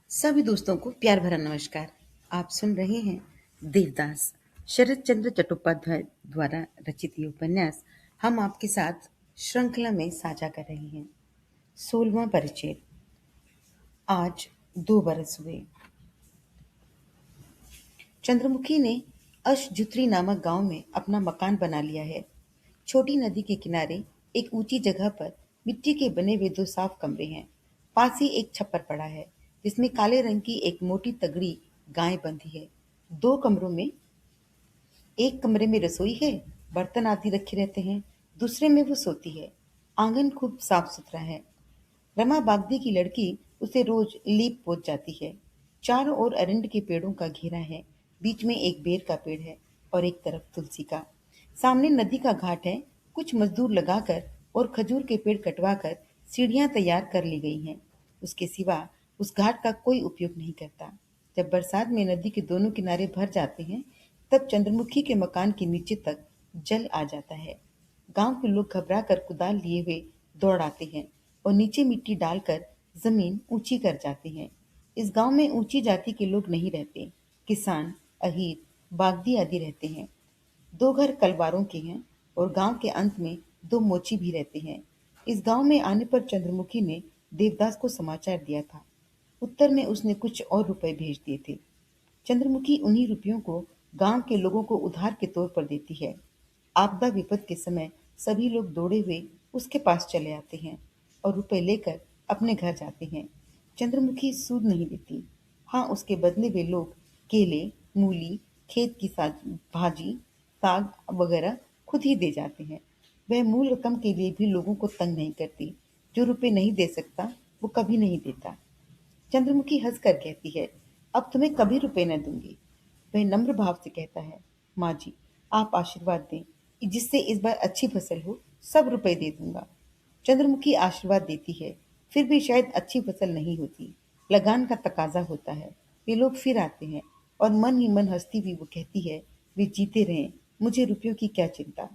सभी दोस्तों को प्यार भरा नमस्कार। आप सुन रहे हैं देवदास शरत चंद्र चट्टोपाध्याय द्वारा रचित ये उपन्यास हम आपके साथ श्रृंखला में साझा कर रहे हैं। 16वां परिच्छेद। आज 2 बरस हुए। चंद्रमुखी ने अशजुत्री नामक गांव में अपना मकान बना लिया है। छोटी नदी के किनारे एक ऊंची जगह पर मिट्टी के बने हुए 2 साफ कमरे हैं। पास ही एक छप्पर पड़ा है जिसमें काले रंग की एक मोटी तगड़ी गाय बंधी है। 2 कमरों में, एक कमरे में रसोई है, बर्तन आदि रखे रहते हैं। दूसरे में वो सोती है। आंगन खूब साफ सुथरा है। रमा बागदी की लड़की उसे रोज लीप पोत जाती है। चारों ओर अरंड के पेड़ों का घेरा है। बीच में एक बेर का पेड़ है और एक तरफ तुलसी का। सामने नदी का घाट है। कुछ मजदूर लगाकर और खजूर के पेड़ कटवाकर सीढ़ियां तैयार कर ली गई हैं। उसके सिवा उस घाट का कोई उपयोग नहीं करता। जब बरसात में नदी के दोनों किनारे भर जाते हैं, तब चंद्रमुखी के मकान के नीचे तक जल आ जाता है। गांव के लोग घबरा कर कुदाल लिए हुए दौड़ आते हैं और नीचे मिट्टी डालकर जमीन ऊंची कर जाते हैं। इस गांव में ऊंची जाति के लोग नहीं रहते। किसान, अहीर, बागदी आदि रहते हैं। 2 घर कलवारों के हैं और गांव के अंत में 2 मोची भी रहते हैं। इस गांव में आने पर चंद्रमुखी ने देवदास को समाचार दिया था। उत्तर में उसने कुछ और रुपए भेज दिए थे। चंद्रमुखी उन्हीं रुपयों को गांव के लोगों को उधार के तौर पर देती है। आपदा विपद के समय सभी लोग दौड़े हुए उसके पास चले आते हैं और रुपए लेकर अपने घर जाते हैं। चंद्रमुखी सूद नहीं देती। हाँ, उसके बदले वे लोग केले, मूली, खेत की भाजी, साग वगैरह खुद ही दे जाते हैं। वह मूल रकम के लिए भी लोगों को तंग नहीं करती। जो रुपए नहीं दे सकता वो कभी नहीं देता। चंद्रमुखी हंसकर कहती है, अब तुम्हें कभी रुपए न दूंगी। वह नम्र भाव से कहता है, माँ जी, आप आशीर्वाद दें कि जिससे इस बार अच्छी फसल हो, सब रुपए दे दूंगा। चंद्रमुखी आशीर्वाद देती है, फिर भी शायद अच्छी फसल नहीं होती। लगान का तकाजा होता है। वे लोग फिर आते हैं और मन ही मन हंसती हुई वो कहती है, वे जीते रहें, मुझे रुपयों की क्या चिंता।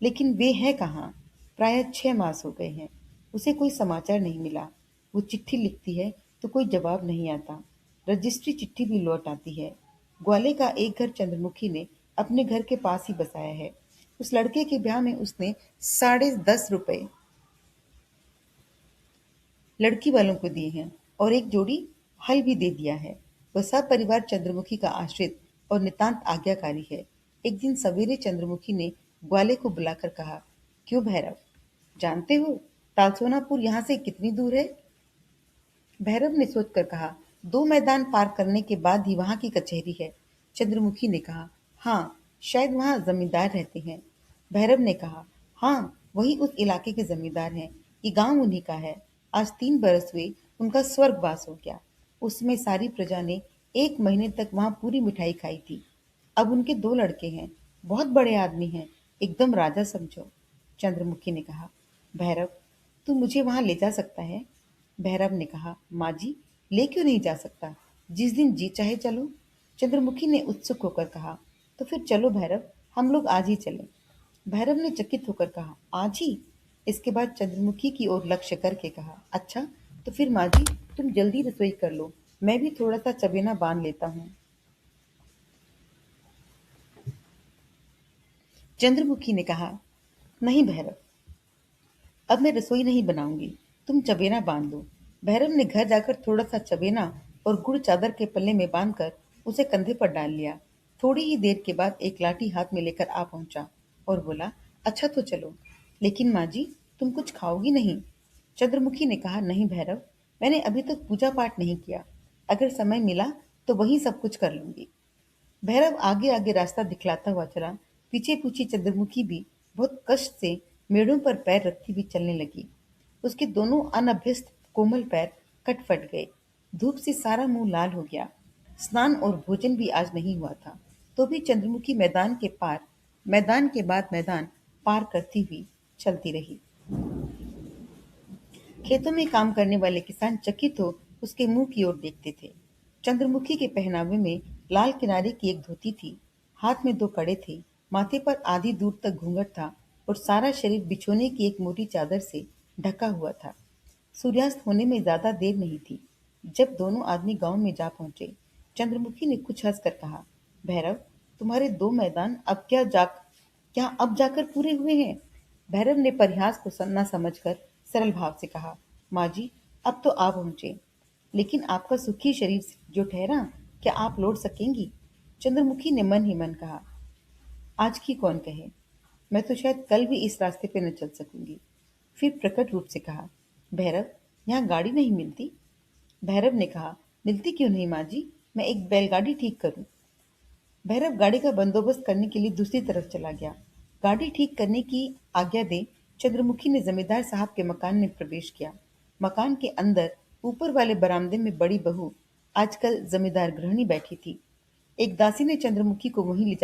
लेकिन वे हैं कहाँ? प्रायः 6 मास हो गए हैं। उसे कोई समाचार नहीं मिला। वो चिट्ठी लिखती है तो कोई जवाब नहीं आता। रजिस्ट्री चिट्ठी भी लौट आती है। ग्वाले का एक घर चंद्रमुखी ने अपने घर के पास ही बसाया है। उस लड़के के ब्याह में उसने 10.5 रुपए लड़की वालों को दिए हैं और एक जोड़ी हल भी दे दिया है। वह सब परिवार चंद्रमुखी का आश्रित और नितांत आज्ञाकारी है। एक दिन सवेरे चंद्रमुखी ने ग्वाले को बुलाकर कहा, क्यों भैरव, जानते हो तालसोनापुर यहाँ से कितनी दूर है? भैरव ने सोचकर कहा, 2 मैदान पार करने के बाद ही वहाँ की कचहरी है। चंद्रमुखी ने कहा, हाँ, शायद वहाँ जमींदार रहते हैं। भैरव ने कहा, हाँ, वही उस इलाके के जमींदार हैं। ये गांव उन्हीं का है। आज 3 बरस हुए उनका स्वर्गवास हो गया। उसमें सारी प्रजा ने 1 महीने तक वहाँ पूरी मिठाई खाई थी। अब उनके 2 लड़के हैं। बहुत बड़े आदमी हैं। एकदम राजा समझो। चंद्रमुखी ने कहा, भैरव, तू मुझे वहां ले जा सकता है? भैरव ने कहा, माँ जी, ले क्यों नहीं जा सकता? जिस दिन जी चाहे चलो। चंद्रमुखी ने उत्सुक होकर कहा, तो फिर चलो भैरव, हम लोग आज ही चलें। भैरव ने चकित होकर कहा, आज ही? इसके बाद चंद्रमुखी की ओर लक्ष्य करके कहा, अच्छा, तो फिर माँ जी, तुम जल्दी रसोई कर लो। मैं भी थोड़ा सा चबेना बांध लेता हूँ। चंद्रमुखी ने कहा, नहीं भैरव, अब मैं रसोई नहीं बनाऊंगी। तुम चबेना बांध दो। भैरव ने घर जाकर थोड़ा सा चबेना और गुड़ चादर के पल्ले में बांधकर उसे कंधे पर डाल लिया। थोड़ी ही देर के बाद एक लाठी हाथ में लेकर आ पहुंचा और बोला, अच्छा तो चलो, लेकिन माँ जी, तुम कुछ खाओगी नहीं? चंद्रमुखी ने कहा, नहीं भैरव, मैंने अभी तक पूजा पाठ नहीं किया। अगर समय मिला तो वही सब कुछ कर लूंगी। भैरव आगे आगे रास्ता दिखलाता हुआ चला। पीछे पीछे चंद्रमुखी भी बहुत कष्ट से मेड़ों पर पैर रखती हुई चलने लगी। उसके दोनों अनभ्यस्त कोमल पैर कट-फट गए। धूप से सारा मुंह लाल हो गया। स्नान और भोजन भी आज नहीं हुआ था। तो भी चंद्रमुखी मैदान के बाद मैदान पार करती हुई चलती रही। खेतों में काम करने वाले किसान चकित हो उसके मुंह की ओर देखते थे। चंद्रमुखी के पहनावे में लाल किनारे की एक धोती थी। हाथ में 2 कड़े थे। माथे पर आधी दूर तक घूंघट था और सारा शरीर बिछोने की एक मोटी चादर से ढका हुआ था। सूर्यास्त होने में ज्यादा देर नहीं थी। जब दोनों आदमी गांव में जा पहुंचे, चंद्रमुखी ने कुछ हंसकर कहा, भैरव, तुम्हारे दो मैदान क्या अब जाकर पूरे हुए हैं? भैरव ने परिहास को न समझकर सरल भाव से कहा, माँ जी, अब तो आ पहुंचे, लेकिन आपका सुखी शरीर जो ठहरा, क्या आप लौट सकेंगी? चंद्रमुखी ने मन ही मन कहा, आज की कौन कहे, मैं तो शायद कल भी इस रास्ते पे न चल सकूंगी। फिर प्रकट रूप से कहा, भैरव, यहाँ गाड़ी नहीं मिलती? भैरव ने कहा, मिलती क्यों नहीं माँ जी, मैं एक बैलगाड़ी ठीक करूं। भैरव गाड़ी का बंदोबस्त करने के लिए दूसरी तरफ चला गया। गाड़ी ठीक करने की आज्ञा दे चंद्रमुखी ने जमींदार साहब के मकान में प्रवेश किया। मकान के अंदर ऊपर वाले बरामदे में बड़ी बहू, आजकल जमींदार गृहिणी, बैठी थी। एक दासी ने चंद्रमुखी को वहीं ले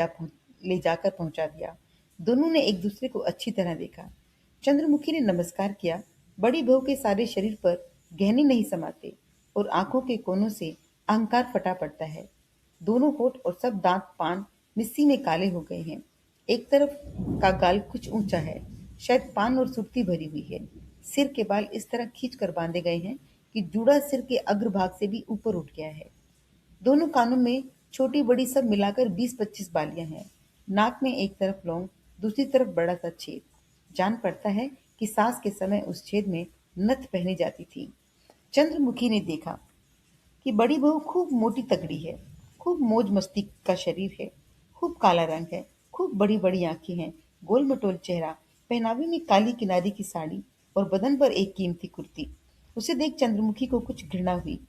जाकर पहुंचा दिया। दोनों ने एक दूसरे को अच्छी तरह देखा। चंद्रमुखी ने नमस्कार किया। बड़ी बहू के सारे शरीर पर गहने नहीं समाते और आंखों के कोनों से अहंकार फटा पड़ता है। दोनों होठ और सब दांत पान मिस्सी में काले हो गए हैं। एक तरफ का गाल कुछ ऊंचा है, शायद पान और सुर्ती भरी हुई है। सिर के बाल इस तरह खींच कर बांधे गए हैं कि जूड़ा सिर के अग्रभाग से भी ऊपर उठ गया है। दोनों कानों में छोटी बड़ी सब मिलाकर 20-25 बालियां हैं। नाक में एक तरफ लौंग, दूसरी तरफ बड़ा सा छेद। जान पड़ता है कि सास के समय उस छेद में नथ पहनी जाती थी। चंद्रमुखी ने देखा कि बड़ी बहू खूब मोटी तगड़ी है, खूब मौज मस्ती का शरीर है, खूब काला रंग है, खूब बड़ी बड़ी आंखें हैं, गोल मटोल चेहरा, पहनावे में काली किनारी की साड़ी और बदन पर एक कीमती कुर्ती। उसे देख चंद्रमुखी को कुछ घृणा हुई।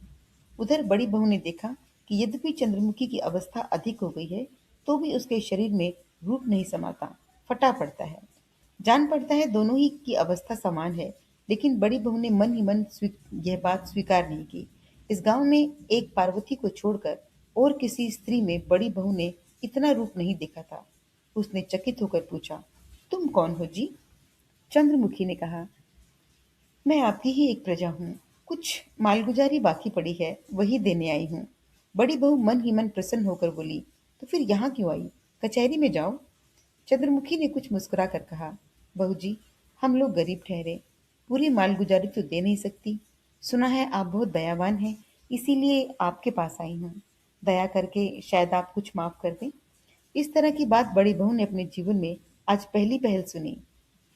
उधर बड़ी बहू ने देखा कि यद्यपि चंद्रमुखी की अवस्था अधिक हो गई है, तो भी उसके शरीर में रूप नहीं समाता, फटा पड़ता है। जान पड़ता है दोनों ही की अवस्था समान है, लेकिन बड़ी बहू ने मन ही मन यह बात स्वीकार नहीं की। इस गांव में एक पार्वती को छोड़कर और किसी स्त्री में बड़ी बहू ने इतना रूप नहीं देखा था। उसने चकित होकर पूछा, तुम कौन हो जी? चंद्रमुखी ने कहा, मैं आपकी ही एक प्रजा हूँ। कुछ मालगुजारी बाकी पड़ी है, वही देने आई हूँ। बड़ी बहू मन ही मन प्रसन्न होकर बोली, तो फिर यहाँ क्यों आई? कचहरी में जाओ। चंद्रमुखी ने कुछ मुस्कुरा कर कहा, बहू जी, हम लोग गरीब ठहरे, पूरी मालगुजारी तो दे नहीं सकती। सुना है आप बहुत दयावान हैं, इसीलिए आपके पास आई हूँ। दया करके शायद आप कुछ माफ कर दें। इस तरह की बात बड़ी बहू ने अपने जीवन में आज पहली पहल सुनी।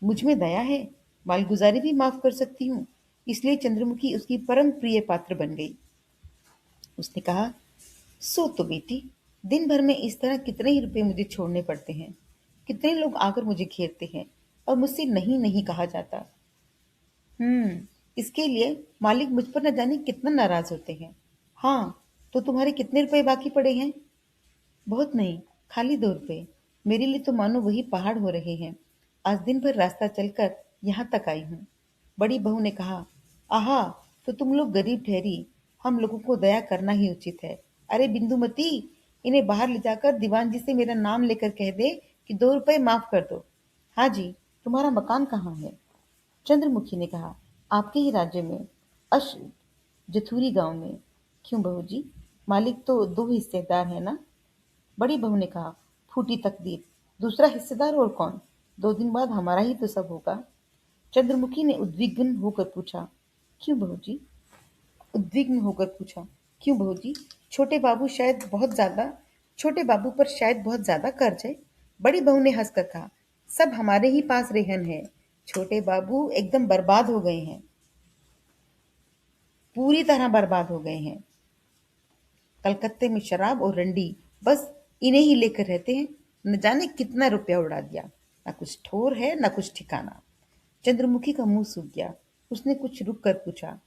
मुझ में दया है, मालगुजारी भी माफ कर सकती हूँ। इसलिए चंद्रमुखी उसकी परम प्रिय पात्र बन गई। उसने कहा, सो तो बेटी, दिन भर में इस तरह कितने ही रुपए मुझे छोड़ने पड़ते हैं। कितने लोग आकर मुझे घेरते हैं और मुझसे नहीं नहीं कहा जाता। इसके लिए मालिक मुझ पर न जाने कितना नाराज होते हैं। हाँ, तो तुम्हारे कितने रुपए बाकी पड़े हैं? बहुत नहीं, खाली 2 रुपए। मेरे लिए तो मानो वही पहाड़ हो रहे हैं। आज दिन भर रास्ता चलकर यहाँ तक आई हूँ। बड़ी बहू ने कहा, आहा, तो तुम लोग गरीब ठहरी, हम लोगों को दया करना ही उचित है। अरे बिंदुमती, इन्हें बाहर ले जाकर दीवान जी से मेरा नाम लेकर कह दे कि 2 रुपए माफ कर दो। हाँ जी, तुम्हारा मकान कहाँ है? चंद्रमुखी ने कहा, आपके ही राज्य में, अश जथुरी गांव में। क्यों बहू जी, मालिक तो 2 हिस्सेदार है ना? बड़ी बहू ने कहा, फूटी तकदीर, दूसरा हिस्सेदार और कौन? 2 दिन बाद हमारा ही तो सब होगा। चंद्रमुखी ने उद्विग्न होकर पूछा, क्यों बहू जी, छोटे बाबू पर शायद बहुत ज्यादा कर्ज है। बड़ी बहू ने हंसकर कहा, सब हमारे ही पास रेहन है। छोटे बाबू एकदम बर्बाद हो गए हैं, पूरी तरह बर्बाद हो गए हैं। कलकत्ते में शराब और रंडी, बस इन्हें ही लेकर रहते हैं। न जाने कितना रुपया उड़ा दिया, न कुछ ठोर है न कुछ ठिकाना। चंद्रमुखी का मुंह सूख गया। उसने कुछ रुक कर पूछा,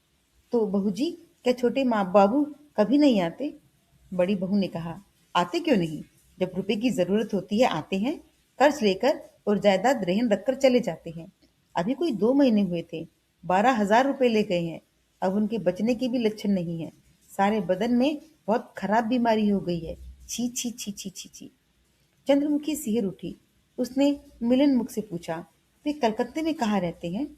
तो बहू जी, क्या छोटे माँ बाबू कभी नहीं आते? बड़ी बहू ने कहा, आते क्यों नहीं, जब रुपए की जरूरत होती है आते हैं। कर्ज लेकर और जायदाद रहन रखकर चले जाते हैं। अभी कोई 2 महीने हुए थे, 12,000 रुपए ले गए हैं। अब उनके बचने के भी लक्षण नहीं है। सारे बदन में बहुत खराब बीमारी हो गई है। छी छी छी छी छी छी। चंद्रमुखी सिहर उठी। उसने मिलन मुख से पूछा, वे कलकत्ते में कहाँ रहते हैं?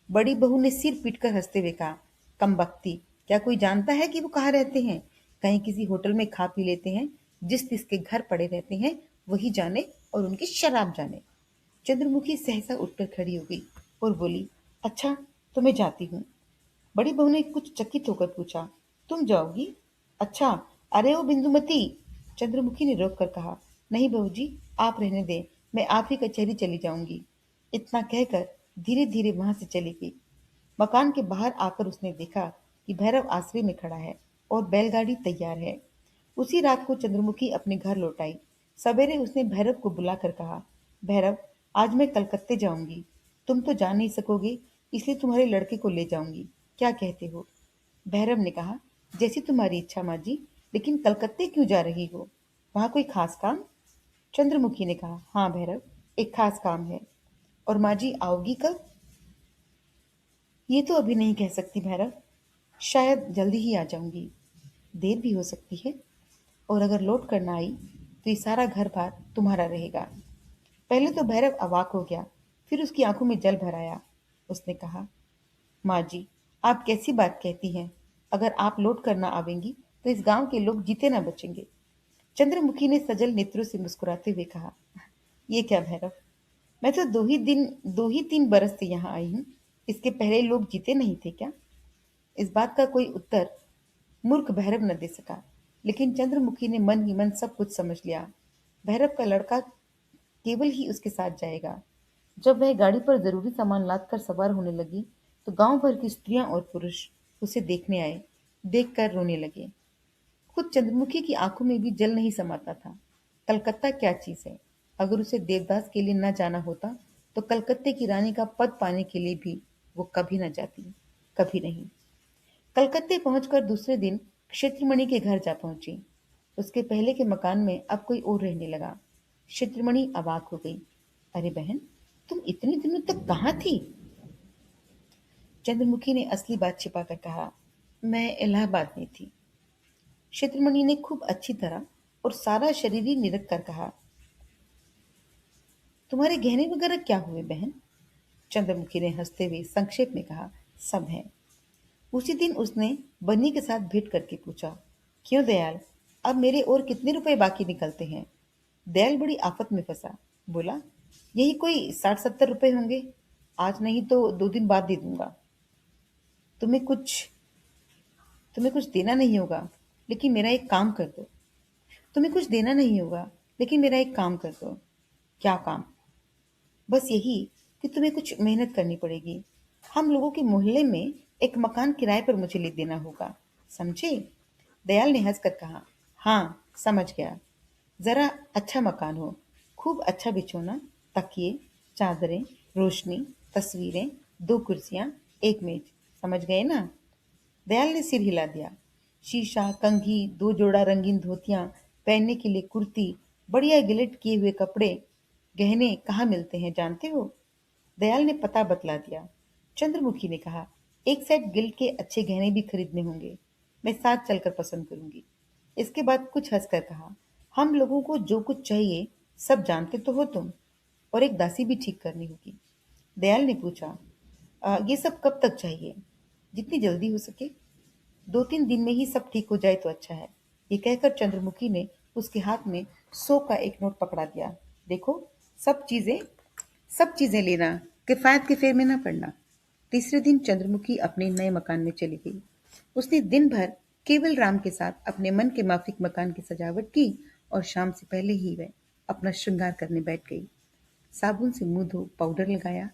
बड़ी बहू ने सिर पीटकर हंसते हुए कहा, कमबख्ती, क्या कोई जानता है कि वो कहाँ रहते हैं? कहीं किसी होटल में खा पी लेते हैं। जिस जिसके घर पड़े रहते हैं वही जाने, और उनकी शराब जाने। चंद्रमुखी सहसा उठकर खड़ी हो गई और बोली, अच्छा, तो मैं जाती हूँ। बड़ी बहू ने कुछ चकित होकर पूछा, तुम जाओगी? अच्छा। अरे ओ बिंदुमती! चंद्रमुखी ने रोक कर कहा। नहीं बहू जी, आप रहने दें, मैं आप ही कचहरी चली जाऊंगी। इतना कहकर धीरे धीरे वहां से चली गई। मकान के बाहर आकर उसने देखा कि भैरव आश्रय में खड़ा है और बैलगाड़ी तैयार है। उसी रात को चंद्रमुखी अपने घर लौट आई। सवेरे उसने भैरव को बुलाकर कहा, भैरव, आज मैं कलकत्ते जाऊंगी। तुम तो जा नहीं सकोगे, इसलिए तुम्हारे लड़के को ले जाऊंगी। क्या कहते हो? भैरव ने कहा, जैसी तुम्हारी इच्छा माँ जी, लेकिन कलकत्ते क्यों जा रही हो? वहां कोई खास काम? चंद्रमुखी ने कहा, हाँ भैरव, एक खास काम है। और माँ जी आओगी कब? ये तो अभी नहीं कह सकती भैरव। शायद जल्दी ही आ जाऊंगी। देर भी हो सकती है। और अगर लौट कर ना आई तो ये सारा घर बार तुम्हारा रहेगा। पहले तो भैरव अवाक हो गया, फिर उसकी आंखों में जल भर आया। उसने कहा, माँ जी, आप कैसी बात कहती हैं? अगर आप लौट कर ना आवेंगी तो इस गांव के लोग जीते ना बचेंगे। चंद्रमुखी ने सजल नेत्रों से मुस्कुराते हुए कहा, ये क्या भैरव, मैं तो 2 ही 3 बरस से यहाँ आई हूँ। इसके पहले लोग जीते नहीं थे क्या? इस बात का कोई उत्तर मूर्ख भैरव न दे सका, लेकिन चंद्रमुखी ने मन ही मन सब कुछ समझ लिया। भैरव का लड़का केवल ही उसके साथ जाएगा। जब वह गाड़ी पर जरूरी सामान लाद कर सवार होने लगी, तो गांव भर की स्त्रियां और पुरुष उसे देखने आए। देखकर रोने लगे। खुद चंद्रमुखी की आंखों में भी जल नहीं समाता था। कलकत्ता क्या चीज है? अगर उसे देवदास के लिए न जाना होता, तो कलकत्ते की रानी का पद पाने के लिए भी वो कभी न जाती। कभी नहीं। कलकत्ते पहुंचकर दूसरे दिन क्षेत्रमणि के घर जा पहुंची। उसके पहले के मकान में अब कोई और रहने लगा। क्षेत्रमणि अवाक हो गई। अरे बहन, तुम इतने दिनों तक कहाँ थी? चंद्रमुखी ने असली बात छिपाकर कहा, मैं इलाहाबाद में थी। क्षेत्रमणि ने खूब अच्छी तरह और सारा शरीर ही निरख कर कहा, तुम्हारे गहने वगैरह क्या हुए बहन? चंद्रमुखी ने हंसते हुए संक्षेप में कहा, सब है। उसी दिन उसने बन्नी के साथ भेंट करके पूछा, क्यों दयाल, अब मेरे और कितने रुपए बाकी निकलते हैं? दयाल बड़ी आफत में फंसा। बोला, यही कोई 60-70 रुपए होंगे। आज नहीं तो 2 दिन बाद दे दूंगा। तुम्हें कुछ तुम्हें कुछ देना नहीं होगा, लेकिन मेरा एक काम कर दो। तुम्हें कुछ देना नहीं होगा, लेकिन मेरा एक काम कर दो। क्या काम? बस यही कि तुम्हें कुछ मेहनत करनी पड़ेगी। हम लोगों के मोहल्ले में एक मकान किराए पर मुझे ले देना होगा। समझे? दयाल ने हंसकर कहा, हाँ, समझ गया। जरा अच्छा मकान हो, खूब अच्छा बिछौना, तकिए, चादरें, रोशनी, तस्वीरें, 2 कुर्सियां, एक मेज। समझ गए ना? दयाल ने सिर हिला दिया। शीशा, कंघी, 2 जोड़ा रंगीन धोतियां, पहनने के लिए कुर्ती, बढ़िया गिलेट किए हुए कपड़े, गहने कहाँ मिलते हैं जानते हो? दयाल ने पता बतला दिया। चंद्रमुखी ने कहा, एक सेट गिल्ड के अच्छे गहने भी खरीदने होंगे। मैं साथ चलकर पसंद करूंगी। इसके बाद कुछ हंसकर कहा, हम लोगों को जो कुछ चाहिए सब जानते तो हो तुम। और एक दासी भी ठीक करनी होगी। दयाल ने पूछा, ये सब कब तक चाहिए? जितनी जल्दी हो सके। 2-3 दिन में ही सब ठीक हो जाए तो अच्छा है। ये कहकर चंद्रमुखी ने उसके हाथ में 100 का एक नोट पकड़ा दिया। देखो, सब चीजें सब चीजें लेना, किफायत के फेर में न पड़ना। तीसरे दिन चंद्रमुखी अपने नए मकान में चली गई। उसने दिन भर केवल राम के साथ अपने मन के माफिक मकान की सजावट की और शाम से पहले ही वह अपना श्रृंगार करने बैठ गई। साबुन से मुंह धो पाउडर लगाया,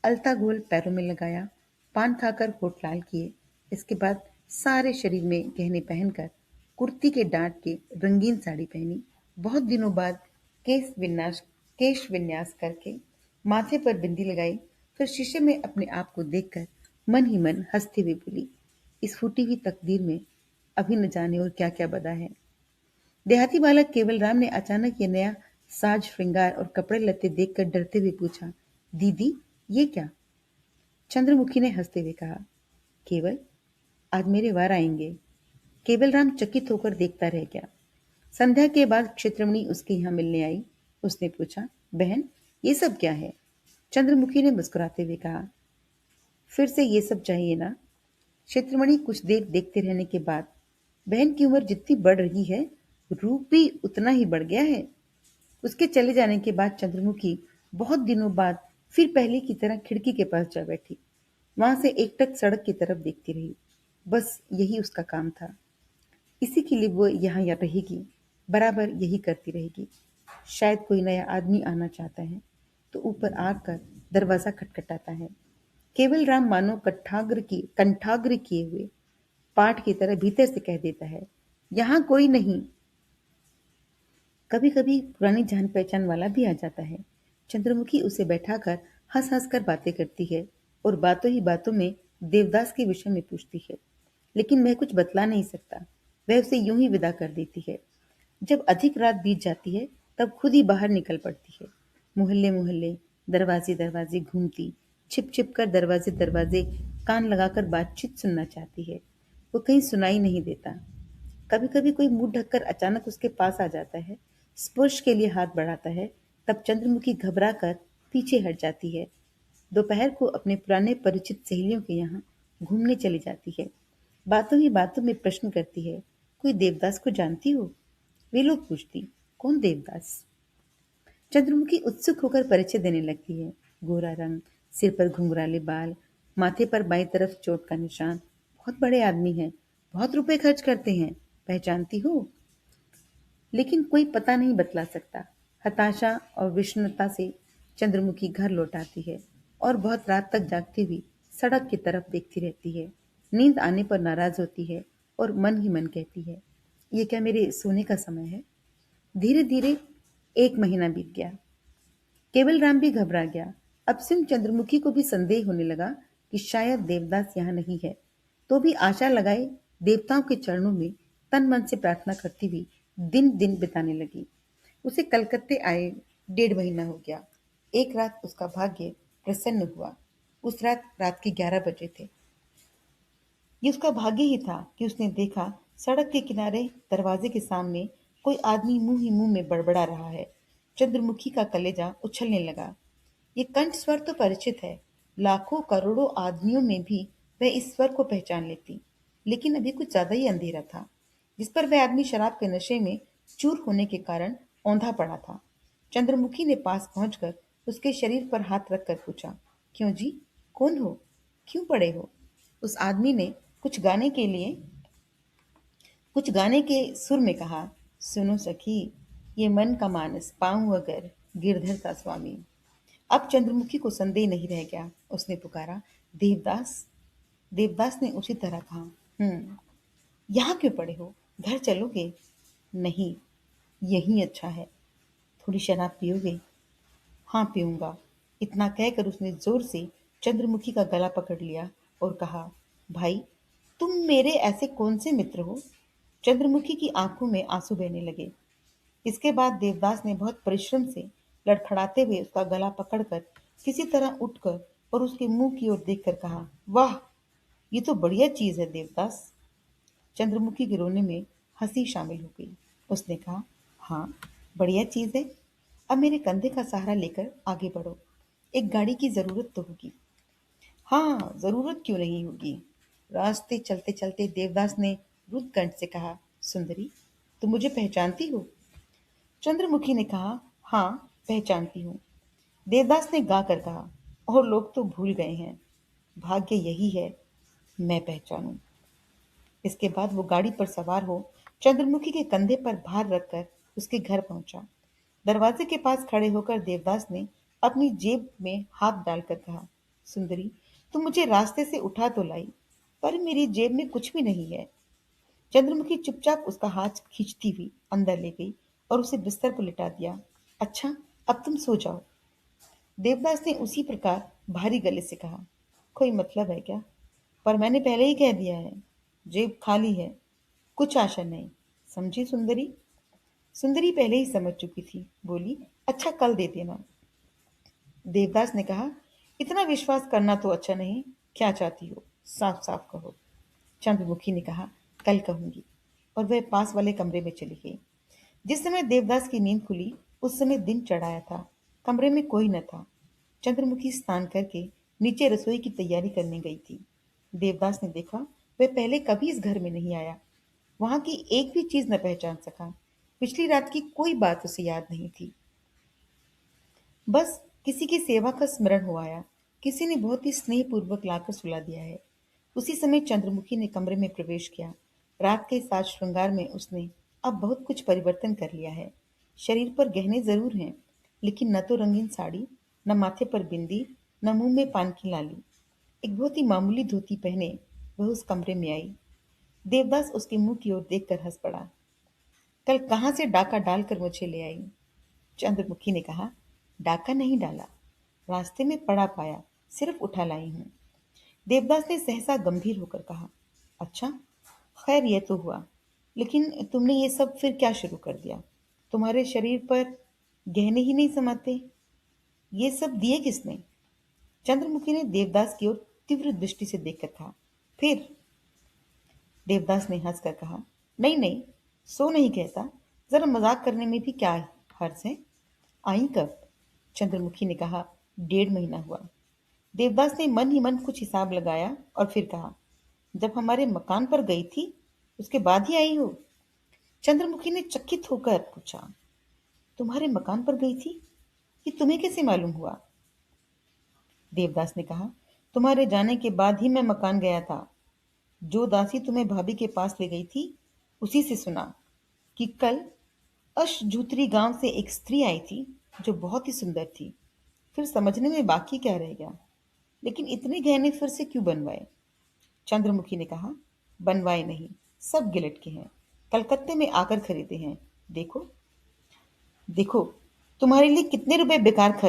अलता घोल पैरों में लगाया, पान खाकर होठ लाल किए। इसके बाद सारे शरीर में गहने पहनकर कुर्ती के डांट के रंगीन साड़ी पहनी। बहुत दिनों बाद केश विन्यास करके माथे पर बिंदी लगाई। फिर शीशे में अपने आप को देखकर मन ही मन हंसते हुए बोली, इस फूटी हुई तकदीर में अभी न जाने और क्या क्या बदा है। देहाती बालक केवल राम ने अचानक ये नया साज श्रृंगार और कपड़े लत्ते देखकर डरते हुए पूछा, दीदी, ये क्या? चंद्रमुखी ने हंसते हुए कहा, केवल, आज मेरे वार आएंगे। केवल राम चकित होकर देखता रह गया। संध्या के बाद क्षेत्रमणि उसके यहाँ मिलने आई। उसने पूछा, बहन, ये सब क्या है? चंद्रमुखी ने मुस्कुराते हुए कहा, फिर से ये सब चाहिए ना? क्षेत्रमणि कुछ देर देखते रहने के बाद, बहन की उम्र जितनी बढ़ रही है, रूप भी उतना ही बढ़ गया है। उसके चले जाने के बाद चंद्रमुखी बहुत दिनों बाद फिर पहले की तरह खिड़की के पास जा बैठी। वहां से एकटक सड़क की तरफ देखती रही। बस यही उसका काम था। इसी के लिए वो यहाँ या रहेगी, बराबर यही करती रहेगी। शायद कोई नया आदमी आना चाहता है, तो ऊपर आकर दरवाज़ा खटखटाता है। केवल राम मानो कंठाग्र किए हुए पाठ की तरह भीतर से कह देता है, यहाँ कोई नहीं। कभी कभी पुरानी जान पहचान वाला भी आ जाता है। चंद्रमुखी उसे बैठाकर हंस हंस कर बातें करती है और बातों ही बातों में देवदास के विषय में पूछती है। लेकिन वह कुछ बतला नहीं सकता। वह उसे यूं ही विदा कर देती है। जब अधिक रात बीत जाती है, तब खुद ही बाहर निकल पड़ती है। मोहल्ले मोहल्ले, दरवाजे दरवाजे घूमती, छिप छिप कर दरवाजे दरवाजे कान लगाकर बातचीत सुनना चाहती है। वो कहीं सुनाई नहीं देता। कभी कभी कोई मुंह ढककर अचानक उसके पास आ जाता है, स्पर्श के लिए हाथ बढ़ाता है। तब चंद्रमुखी घबरा कर पीछे हट जाती है। दोपहर को अपने पुराने परिचित सहेलियों के यहाँ घूमने चली जाती है। बातों ही बातों में प्रश्न करती है, कोई देवदास को जानती हो? वे लोग पूछती, कौन देवदास? चंद्रमुखी उत्सुक होकर परिचय देने लगती है। गोरा रंग, सिर पर घुंघराले बाल, माथे पर बाईं तरफ चोट का निशान। बहुत बड़े आदमी हैं, बहुत रुपए खर्च करते हैं। पहचानती हो? लेकिन कोई पता नहीं बतला सकता। हताशा और विषण्णता से चंद्रमुखी घर लौट आती है और बहुत रात तक जागती हुई सड़क की तरफ देखती रहती है। नींद आने पर नाराज होती है और मन ही मन कहती है, ये क्या मेरे सोने का समय है? धीरे धीरे 1 महीना बीत गया। केवल राम भी घबरा गया। अब सिंह चंद्रमुखी को भी संदेह होने लगा कि शायद देवदास यहाँ नहीं है। तो भी आशा लगाए देवताओं के चरणों में तन मन से प्रार्थना करती हुई दिन दिन बिताने लगी। उसे कलकत्ते आए 1.5 महीना हो गया। एक रात उसका भाग्य प्रसन्न हुआ। उस रात रात के 11 बजे थे। ये उसका भाग्य ही था कि उसने देखा सड़क के किनारे दरवाजे के सामने कोई आदमी मुंह ही मुंह में बड़बड़ा रहा है। चंद्रमुखी का कलेजा उछलने लगा। ये कंठ स्वर तो परिचित है। लाखों करोड़ों आदमियों में भी वह इस स्वर को पहचान लेती। लेकिन अभी कुछ ज्यादा ही अंधेरा था, जिस पर वह आदमी शराब के नशे में चूर होने के कारण औंधा पड़ा था। चंद्रमुखी ने पास पहुंचकर उसके शरीर पर हाथ रखकर पूछा, क्यों जी, कौन हो? क्यों पड़े हो? उस आदमी ने कुछ गाने के सुर में कहा, सुनो सखी, ये मन का मानस पाऊं अगर गिरधर का स्वामी। अब चंद्रमुखी को संदेह नहीं रह गया। उसने पुकारा, देवदास। देवदास ने उसी तरह कहा, यहाँ क्यों पड़े हो? घर चलोगे? नहीं, यहीं अच्छा है। थोड़ी शराब पियोगे? हाँ, पीऊंगा। इतना कहकर उसने जोर से चंद्रमुखी का गला पकड़ लिया और कहा, भाई, तुम मेरे ऐसे कौन से मित्र हो? चंद्रमुखी की आंखों में आंसू बहने लगे। इसके बाद देवदास ने बहुत परिश्रम से लड़खड़ाते हुए उसका गला पकड़कर किसी तरह उठकर और उसके मुंह की ओर देखकर कहा, वाह, ये तो बढ़िया चीज है देवदास। चंद्रमुखी के रोने में हंसी शामिल हो गई। उसने कहा, हाँ, बढ़िया चीज है। अब मेरे कंधे का सहारा लेकर आगे बढ़ो। एक गाड़ी की जरूरत तो होगी। हाँ, जरूरत क्यों नहीं होगी। रास्ते चलते चलते देवदास ने रुद्ध कंठ से कहा, सुंदरी, तुम मुझे पहचानती हो? चंद्रमुखी ने कहा, हाँ, पहचानती हूँ। देवदास ने गा कर कहा, और लोग तो भूल गए हैं। भाग्य यही है, मैं पहचानूं। इसके बाद वो गाड़ी पर सवार हो चंद्रमुखी के कंधे पर भार रखकर उसके घर पहुंचा। दरवाजे के पास खड़े होकर देवदास ने अपनी जेब में हाथ डालकर कहा, सुंदरी, तुम मुझे रास्ते से उठा तो लाई, पर मेरी जेब में कुछ भी नहीं है। चंद्रमुखी चुपचाप उसका हाथ खींचती हुई अंदर ले गई और उसे बिस्तर पर लिटा दिया। अच्छा, अब तुम सो जाओ। देवदास ने उसी प्रकार भारी गले से कहा, कोई मतलब है क्या? पर मैंने पहले ही कह दिया है, जेब खाली है, कुछ आशा नहीं। समझी सुंदरी? सुंदरी पहले ही समझ चुकी थी, बोली, अच्छा, कल दे देना। देवदास ने कहा, इतना विश्वास करना तो अच्छा नहीं। क्या चाहती हो, साफ साफ कहो। चंद्रमुखी ने कहा, कल कहूंगी। और वह पास वाले कमरे में चली गई। जिस समय देवदास की नींद खुली, उस समय दिन चढ़ाया था। कमरे में कोई न था। चंद्रमुखी स्नान करके नीचे रसोई की तैयारी करने गई थी। देवदास ने देखा, वह पहले कभी इस घर में नहीं आया। वहां की एक भी चीज न पहचान सका। पिछली रात की कोई बात उसे याद नहीं थी। बस किसी की सेवा का स्मरण हो आया। किसी ने बहुत ही स्नेहपूर्वक लाकर सुला दिया है। उसी समय चंद्रमुखी ने कमरे में प्रवेश किया। रात के साज श्रृंगार में उसने अब बहुत कुछ परिवर्तन कर लिया है। शरीर पर गहने जरूर हैं, लेकिन न तो रंगीन साड़ी, न माथे पर बिंदी, न मुंह में पान की लाली। एक बहुत ही मामूली धोती पहने वह उस कमरे में आई। देवदास उसके मुंह की ओर देखकर हंस पड़ा। कल कहाँ से डाका डालकर मुझे ले आई? चंद्रमुखी ने कहा, डाका नहीं डाला, रास्ते में पड़ा पाया, सिर्फ उठा लाई हूँ। देवदास ने सहसा गंभीर होकर कहा, अच्छा, खैर यह तो हुआ, लेकिन तुमने ये सब फिर क्या शुरू कर दिया? तुम्हारे शरीर पर गहने ही नहीं समाते, ये सब दिए किसने? चंद्रमुखी ने देवदास की ओर तीव्र दृष्टि से देखकर कहा, फिर? देवदास ने हंसकर कहा, नहीं नहीं, सो नहीं कहता, जरा मजाक करने में भी क्या हर्ज है। आई कब? चंद्रमुखी ने कहा, 1.5 महीना हुआ। देवदास ने मन ही मन कुछ हिसाब लगाया और फिर कहा, जब हमारे मकान पर गई थी उसके बाद ही आई हो? चंद्रमुखी ने चकित होकर पूछा, तुम्हारे मकान पर गई थी? ये तुम्हें कैसे मालूम हुआ? देवदास ने कहा, तुम्हारे जाने के बाद ही मैं मकान गया था। जो दासी तुम्हें भाभी के पास ले गई थी, उसी से सुना कि कल अशजूत्री गांव से एक स्त्री आई थी जो बहुत ही सुंदर थी। फिर समझने में बाकी क्या रह गया, लेकिन इतने गहने फिर से क्यों बनवाए? चंद्रमुखी ने कहा, बनवाए नहीं, सब गिलट के हैं, कलकत्ते में आकर खरीदे हैं। देखो देखो, तुम्हारे लिए कितने रुपए बेकार खर्च